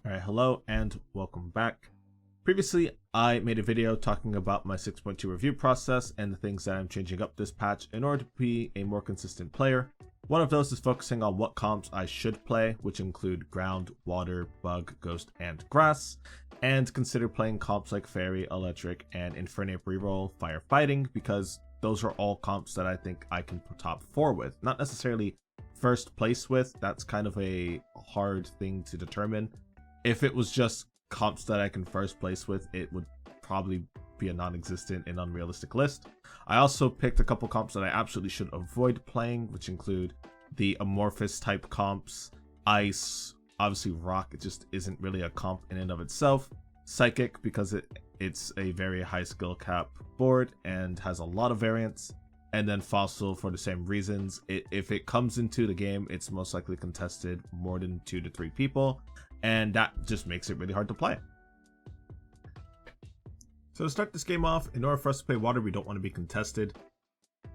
Alright, hello and welcome back. Previously, I made a video talking about my 6.2 review process and the things that I'm changing up this patch in order to be a more consistent player. One of those is focusing on what comps I should play, which include ground, water, bug, ghost, and grass, and consider playing comps like fairy, electric, and infernape reroll, firefighting, because those are all comps that I think I can put top 4 with. Not necessarily first place with, that's kind of a hard thing to determine. If it was just comps that I can first place with, it would probably be a non-existent and unrealistic list. I also picked a couple comps that I absolutely should avoid playing, which include the amorphous type comps, ice, obviously rock, it just isn't really a comp in and of itself, psychic because it's a very high skill cap board and has a lot of variance, and then fossil for the same reasons. If it comes into the game, it's most likely contested more than 2 to 3 people, and that just makes it really hard to play. So to start this game off, in order for us to play water, we don't want to be contested.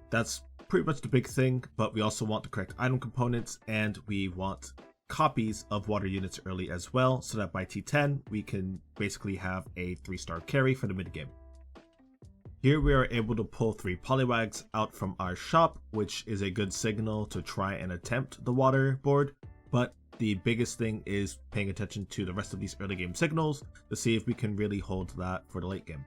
That's pretty much the big thing, but we also want the correct item components, and we want copies of water units early as well, so that by T10, we can basically have a 3-star carry for the mid game. Here we are able to pull 3 Poliwags out from our shop, which is a good signal to try and attempt the water board, but the biggest thing is paying attention to the rest of these early game signals to see if we can really hold that for the late game.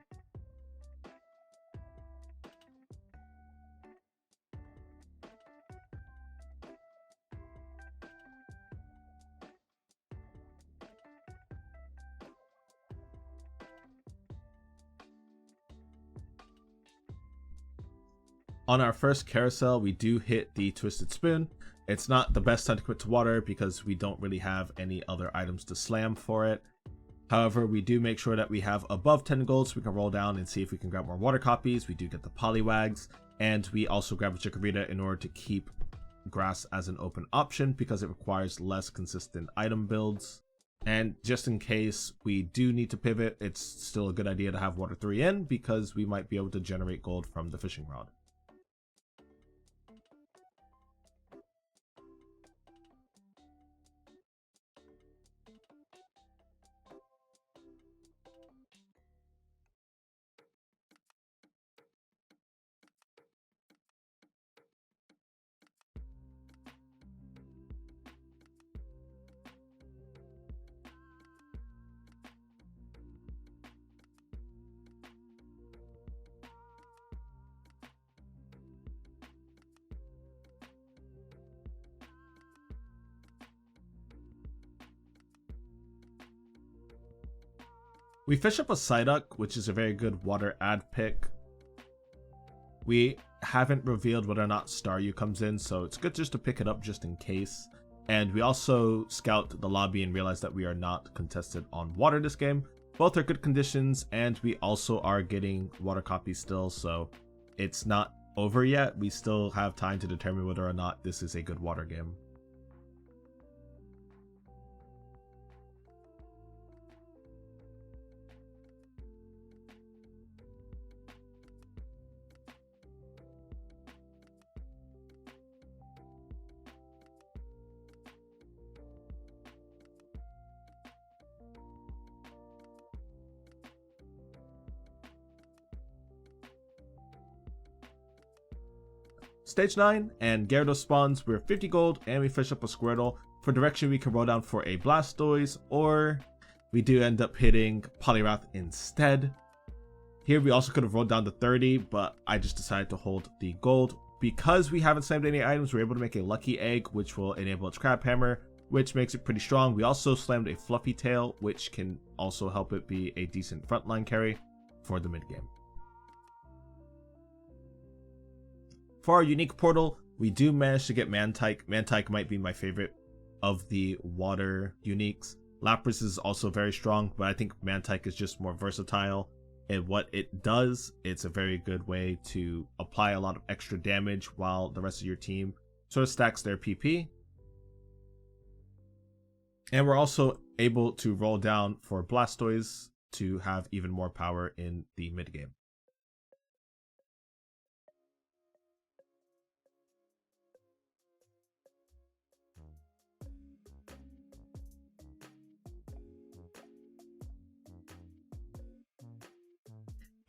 On our first carousel, we do hit the Twisted Spoon. It's not the best time to commit to water because we don't really have any other items to slam for it. However, we do make sure that we have above 10 gold so we can roll down and see if we can grab more water copies. We do get the Poliwags, and we also grab a Chikorita in order to keep grass as an open option because it requires less consistent item builds. And just in case we do need to pivot, it's still a good idea to have water 3 in because we might be able to generate gold from the fishing rod. We fish up a Psyduck, which is a very good water ad pick. We haven't revealed whether or not Staryu comes in, so it's good just to pick it up just in case. And we also scout the lobby and realize that we are not contested on water this game. Both are good conditions, and we also are getting water copies still, so it's not over yet. We still have time to determine whether or not this is a good water game. Stage 9, and Gyarados spawns. We're 50 gold, and we fish up a Squirtle. For direction, we can roll down for a Blastoise, or we do end up hitting Poliwrath instead. Here, we also could have rolled down to 30, but I just decided to hold the gold. Because we haven't slammed any items, we're able to make a Lucky Egg, which will enable its Crab Hammer, which makes it pretty strong. We also slammed a Fluffy Tail, which can also help it be a decent frontline carry for the mid game. For our unique portal, we do manage to get Mantike. Mantike might be my favorite of the water uniques. Lapras is also very strong, but I think Mantike is just more versatile. And what it does, it's a very good way to apply a lot of extra damage while the rest of your team sort of stacks their PP. And we're also able to roll down for Blastoise to have even more power in the mid game.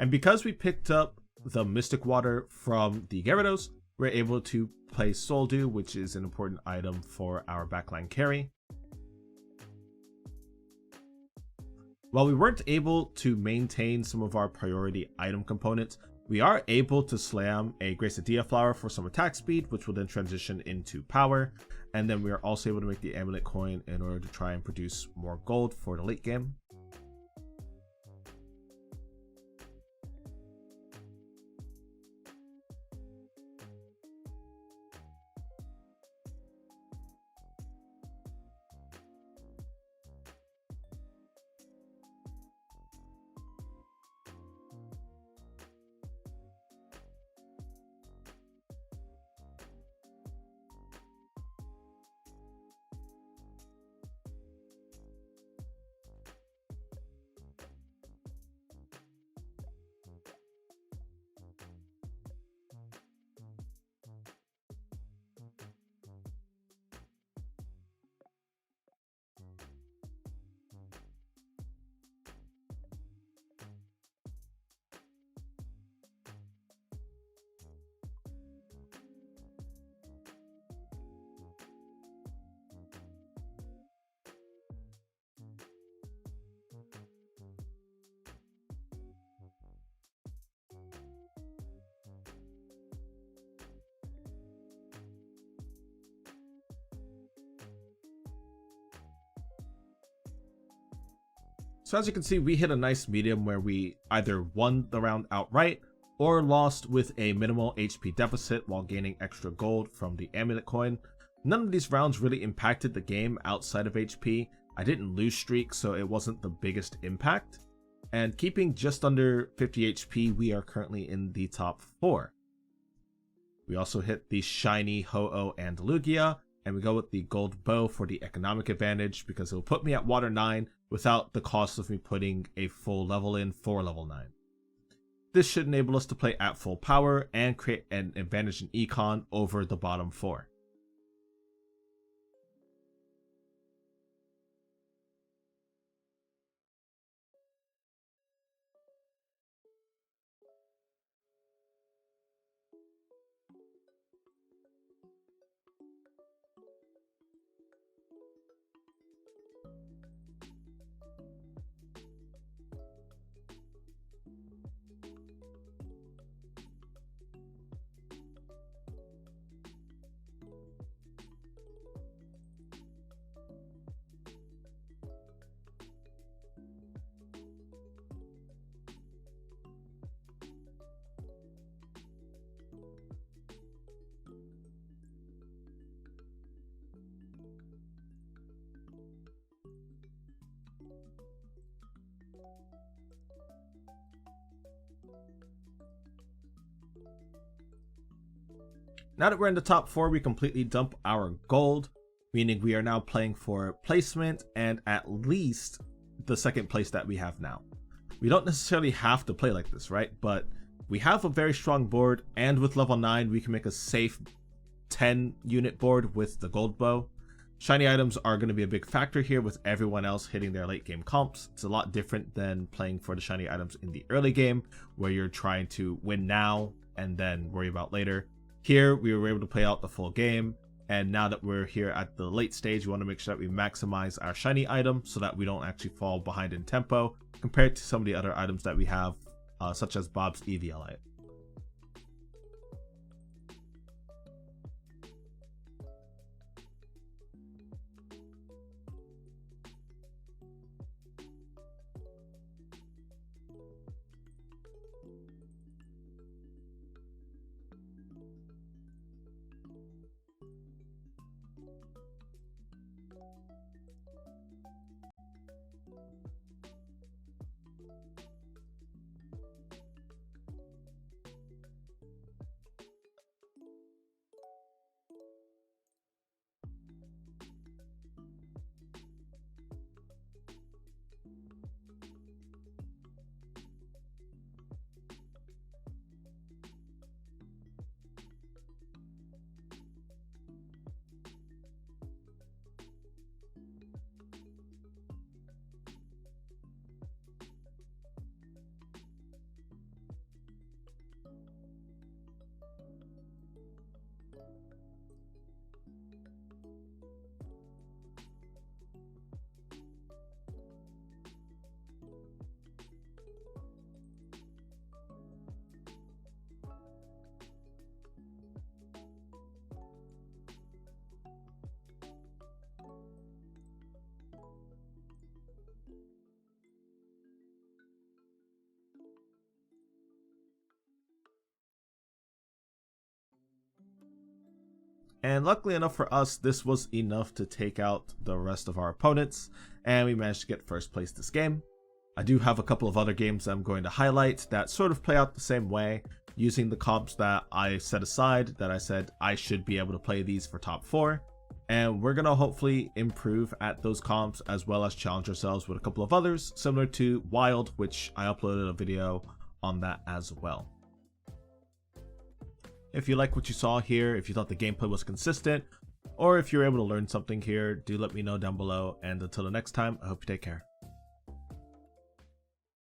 And because we picked up the Mystic Water from the Gyarados, we're able to play Soul Dew, which is an important item for our backline carry. While we weren't able to maintain some of our priority item components, we are able to slam a Gracidia Flower for some attack speed, which will then transition into power. And then we are also able to make the Amulet Coin in order to try and produce more gold for the late game. So as you can see, we hit a nice medium where we either won the round outright or lost with a minimal HP deficit while gaining extra gold from the Amulet Coin. None of these rounds really impacted the game outside of HP. I didn't lose streak, so it wasn't the biggest impact. And keeping just under 50 HP, we are currently in the top 4. We also hit the shiny Ho-Oh and Lugia, and we go with the gold bow for the economic advantage because it will put me at water 9 without the cost of me putting a full level in for level 9. This should enable us to play at full power and create an advantage in econ over the bottom 4. Now that we're in the top 4, we completely dump our gold, meaning we are now playing for placement and at least the second place that we have now. We don't necessarily have to play like this, right? But we have a very strong board, and with level 9, we can make a safe 10 unit board with the gold bow. Shiny items are going to be a big factor here with everyone else hitting their late game comps. It's a lot different than playing for the shiny items in the early game where you're trying to win now and then worry about later. Here, we were able to play out the full game, and now that we're here at the late stage, we want to make sure that we maximize our shiny item so that we don't actually fall behind in tempo compared to some of the other items that we have, such as Bob's EVLite. And luckily enough for us, this was enough to take out the rest of our opponents, and we managed to get first place this game. I do have a couple of other games I'm going to highlight that sort of play out the same way, using the comps that I set aside, that I said I should be able to play these for top 4. And we're going to hopefully improve at those comps, as well as challenge ourselves with a couple of others, similar to Wild, which I uploaded a video on that as well. If you like what you saw here, if you thought the gameplay was consistent, or if you're able to learn something here, do let me know down below. And until the next time, I hope you take care.